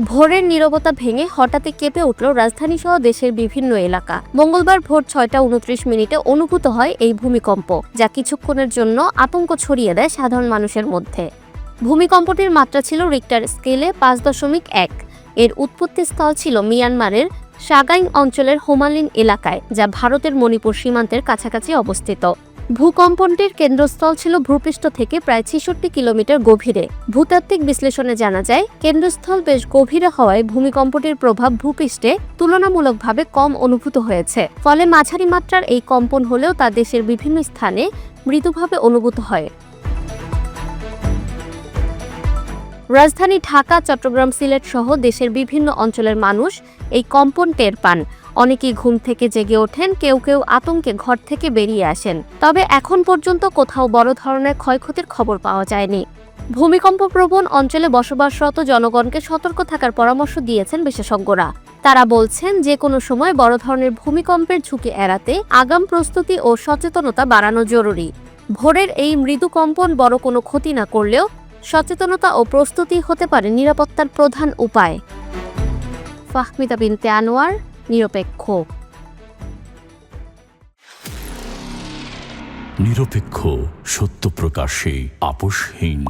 ভোরের নীরবতা ভেঙে হঠাৎই কেঁপে উঠল রাজধানী সহ দেশের বিভিন্ন এলাকা। মঙ্গলবার ভোর 6টা 29 মিনিটে অনুভূত হয় এই ভূমিকম্প, যা কিছুক্ষণের জন্য আতঙ্ক ছড়িয়ে দেয় সাধারণ মানুষের মধ্যে। ভূমিকম্পটির মাত্রা ছিল রিক্টার স্কেলে 5.1। এর উৎপত্তিস্থল ছিল মিয়ানমারের সাগাইং অঞ্চলের হোমালিন এলাকায়, যা ভারতের মণিপুর সীমান্তের কাছাকাছি অবস্থিত। ভূকম্পনটির কেন্দ্রস্থল ছিল ভূপৃষ্ঠ থেকে প্রায় 66 কিলোমিটার গভীরে। ভূতাত্ত্বিক বিশ্লেষণে জানা যায়, কেন্দ্রস্থল বেশ গভীরে হওয়ায় ভূমিকম্পটির প্রভাব ভূপৃষ্ঠে তুলনামূলকভাবে কম অনুভূত হয়েছে। ফলে মাঝারি মাত্রার এই কম্পন হলেও তা দেশের বিভিন্ন স্থানে মৃদুভাবে অনুভূত হয়। রাজধানী ঢাকা, চট্টগ্রাম, সিলেট সহ দেশের বিভিন্ন অঞ্চলের মানুষ এই কম্পন টের পান। অনেকেই ঘুম থেকে জেগে ওঠেন, কেউ কেউ আতঙ্কে ঘর থেকে বেরিয়ে আসেন। তবে এখন পর্যন্ত কোথাও বড় ধরনের ক্ষয়ক্ষতির খবর পাওয়া যায়নি। ভূমিকম্প প্রবণ অঞ্চলে বসবাসরত জনগণকে সতর্ক থাকার পরামর্শ দিয়েছেন বিশেষজ্ঞরা। তারা বলছেন, যে কোনো সময় বড় ধরনের ভূমিকম্পের ঝুঁকি এড়াতে আগাম প্রস্তুতি ও সচেতনতা বাড়ানো জরুরি। ভোরের এই মৃদু কম্পন বড় কোনো ক্ষতি না করলেও সচেতনতা ও প্রস্তুতি হতে পারে নিরাপত্তার প্রধান উপায়। ফাহমিদা বিনতে আনোয়ার, নিরপেক্ষ। নিরপেক্ষ, সত্য প্রকাশে আপোষহীন।